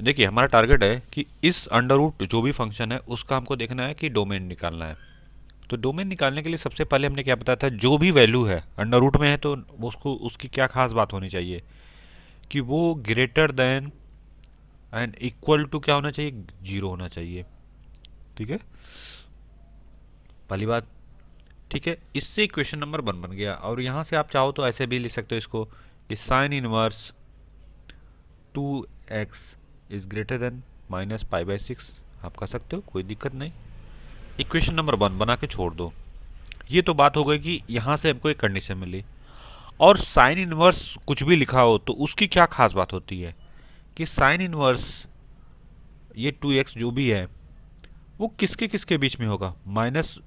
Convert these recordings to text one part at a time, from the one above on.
देखिए हमारा टारगेट है कि इस अंडर रूट जो भी फंक्शन है उसका हमको देखना है कि डोमेन निकालना है। तो डोमेन निकालने के लिए सबसे पहले हमने क्या बताया था, जो भी वैल्यू है अंडर रूट में है तो उसको उसकी क्या खास बात होनी चाहिए कि वो greater than and equal to क्या होना चाहिए, जीरो होना चाहिए। ठीक है, पहली बात। ठीक है, इससे क्वेश्चन नंबर 1 बन गया। और यहाँ से आप चाहो तो ऐसे भी लिख सकते हो इसको कि sign inverse 2x is greater than minus pi by 6। आप कर सकते हो, कोई दिक्कत नहीं। इक्वेशन नंबर 1 बना के छोड़ दो। ये तो बात हो गई कि यहाँ से हमको एक कंडीशन मिली। और साइन इनवर्स कुछ भी लिखा हो तो उसकी क्या खास बात होती है कि साइन इनवर्स ये 2x जो भी है वो किसके किसके बीच में होगा, माइनस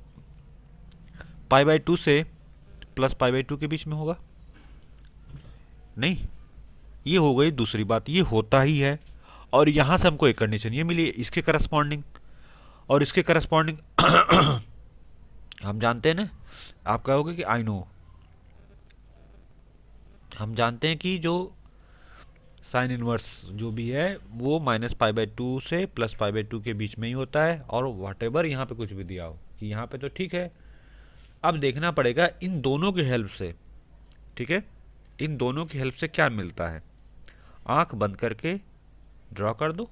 पाई बाई 2 से प्लस पाई बाई 2 के बीच में होगा। नहीं, ये हो गई दूसरी बात, ये होता ही है। और यहां से हमको एक कंडीशन ये मिली इसके करस्पॉन्डिंग। और इसके करस्पॉन्डिंग हम जानते हैं ना, आप कहोगे कि आई नो, हम जानते हैं कि जो साइन इनवर्स जो भी है वो माइनस पाई बाई 2 से प्लस पाई बाई 2 के बीच में ही होता है। और वाट एवर यहाँ पे कुछ भी दिया हो कि यहाँ पे तो ठीक है। अब देखना पड़ेगा इन दोनों की हेल्प से। ठीक है, इन दोनों की हेल्प से क्या मिलता है, आंख बंद करके ड्रॉ कर दो।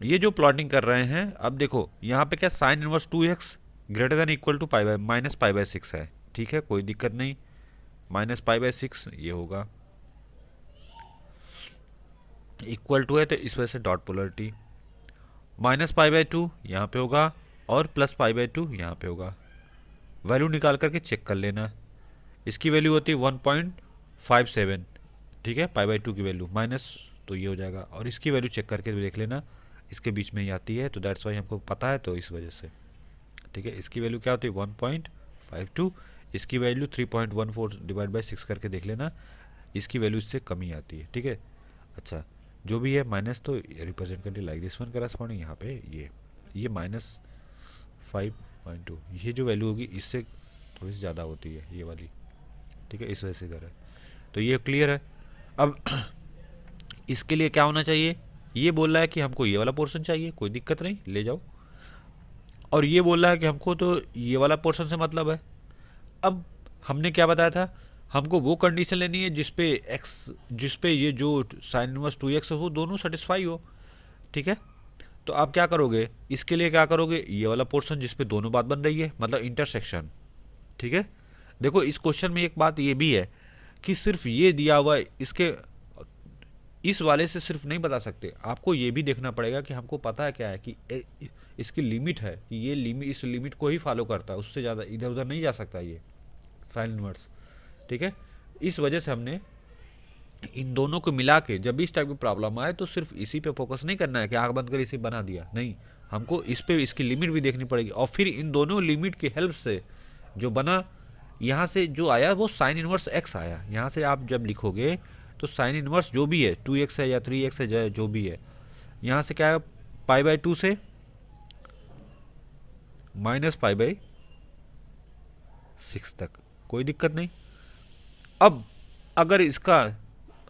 ये जो प्लॉटिंग कर रहे हैं, अब देखो यहाँ पे क्या sine inverse 2x greater than equal to pi by minus pi by 6 है। ठीक है, कोई दिक्कत नहीं, माइनस पाई बाई 6 ये होगा, इक्वल टू है तो इस वजह से dot polarity, minus pi by 2 यहाँ पे होगा और प्लस पाई बाई 2 यहाँ पे होगा। वैल्यू निकाल करके चेक कर लेना, इसकी वैल्यू होती है 1.57। ठीक है, पाई बाई 2 की वैल्यू माइनस तो ये हो जाएगा। और इसकी वैल्यू चेक करके देख लेना, इसके बीच में ही आती है तो दैट्स वाई हमको पता है तो इस वजह से। ठीक है, इसकी वैल्यू क्या होती है 1.52, इसकी वैल्यू 3.14 डिवाइड बाई 6 करके देख लेना, इसकी वैल्यू इससे कम ही आती है। ठीक है, अच्छा जो भी है माइनस तो रिप्रेजेंट कर लाइक दिस वन करस्पॉन्डिंग यहाँ पे ये माइनस 5.2, ये जो वैल्यू होगी इससे थोड़ी सी ज़्यादा होती है ये वाली। ठीक है, इस वजह से इधर है तो ये क्लियर है। अब इसके लिए क्या होना चाहिए, ये बोल रहा है कि हमको ये वाला पोर्शन चाहिए, कोई दिक्कत नहीं ले जाओ। और ये बोल रहा है कि हमको तो ये वाला पोर्शन से मतलब है। अब हमने क्या बताया था, हमको वो कंडीशन लेनी है जिसपे एक्स, जिसपे ये जो साइन इनवर्स 2x हो दोनों सेटिस्फाई हो। ठीक है, तो आप क्या करोगे, इसके लिए क्या करोगे, ये वाला पोर्शन जिसपे दोनों बात बन रही है मतलब इंटरसेक्शन। ठीक है, देखो इस क्वेश्चन में एक बात ये भी है कि सिर्फ ये दिया हुआ है, इसके इस वाले से सिर्फ नहीं बता सकते, आपको ये भी देखना पड़ेगा कि हमको पता है क्या है कि इसकी लिमिट है कि ये लिमिट इस लिमिट को ही फॉलो करता है, उससे ज़्यादा इधर उधर नहीं जा सकता ये साइन इनवर्स। ठीक है, इस वजह से हमने इन दोनों को मिला के जब भी इस टाइप की प्रॉब्लम आए तो सिर्फ इसी पे फोकस नहीं करना है कि आंख बंद कर इसी बना दिया, नहीं, हमको इस पे इसकी लिमिट भी देखनी पड़ेगी। और फिर इन दोनों लिमिट की हेल्प से जो बना, यहाँ से जो आया वो साइन इनवर्स एक्स आया। यहाँ से आप जब लिखोगे तो साइन इनवर्स जो भी है 2x है या 3x है जो भी है, यहाँ से क्या है पाई बाई 2 से माइनस पाई बाई 6 तक, कोई दिक्कत नहीं। अब अगर इसका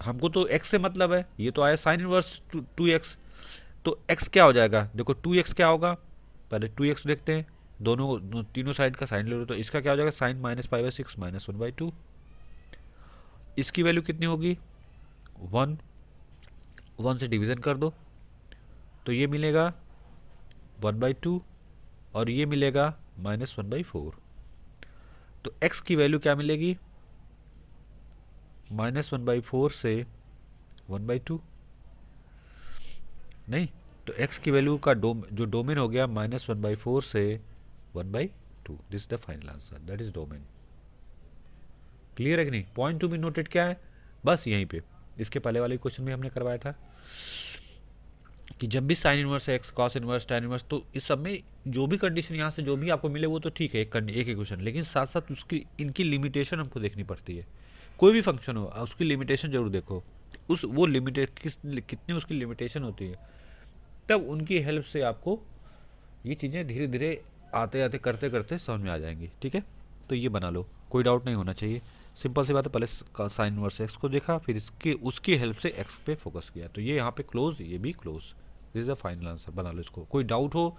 हमको तो x से मतलब है, ये तो आया साइन इनवर्स 2x, तो x क्या हो जाएगा, देखो 2x क्या होगा, पहले 2x देखते हैं, तीनों साइड का साइन ले लो तो इसका क्या हो जाएगा sine minus pi by 6 minus 1/2। इसकी वैल्यू कितनी होगी 1, 1 से डिवीजन कर दो तो ये मिलेगा 1/2 और ये मिलेगा -1/4। तो x की वैल्यू क्या मिलेगी -1/4 से 1/2, नहीं तो x की वैल्यू का जो डोमेन हो गया -1/4 से 1/2, this the final answer, that is domain. Clear है कि नहीं, पॉइंट टू बी नोटेड क्या है, बस यहीं पे इसके पहले वाले क्वेश्चन में हमने करवाया था कि जब भी sine inverse x cos inverse tan inverse, तो इस सब में जो भी कंडीशन यहाँ से जो भी आपको मिले वो तो ठीक है, एक इक्वेशन, लेकिन साथ साथ उसकी इनकी लिमिटेशन हमको देखनी पड़ती है। कोई भी फंक्शन हो उसकी लिमिटेशन जरूर देखो, उस वो लिमिटेड कितनी उसकी लिमिटेशन होती है, तब उनकी हेल्प से आपको ये चीज़ें धीरे धीरे आते आते करते करते समझ में आ जाएंगी। ठीक है, तो ये बना लो। कोई डाउट नहीं होना चाहिए। सिंपल सी बात है, पहले का साइन इनवर्स एक्स को देखा, फिर इसके उसकी हेल्प से एक्स पे फोकस किया, तो ये यहाँ पे क्लोज, ये भी close. This is the final answer, बना लो इसको। कोई डाउट हो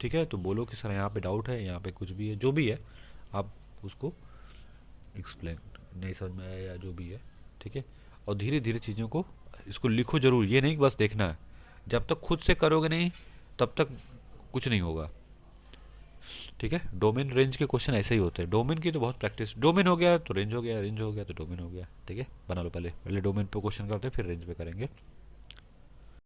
ठीक है तो बोलो कि सर यहाँ पे डाउट है, यहाँ पे कुछ भी है, जो भी है आप उसको एक्सप्लेन, नहीं समझ में आया या जो भी है, ठीक है। और धीरे धीरे चीज़ों को, इसको लिखो जरूर, ये नहीं कि बस देखना है। जब तक खुद से करोगे नहीं तब तक कुछ नहीं होगा, ठीक है। डोमेन रेंज के क्वेश्चन ऐसे ही होते हैं। डोमेन की तो बहुत प्रैक्टिस, डोमेन हो गया तो रेंज हो गया, रेंज हो गया तो डोमेन हो गया, ठीक है। बना लो, पहले पहले डोमेन पे क्वेश्चन करते हैं, फिर रेंज पे करेंगे।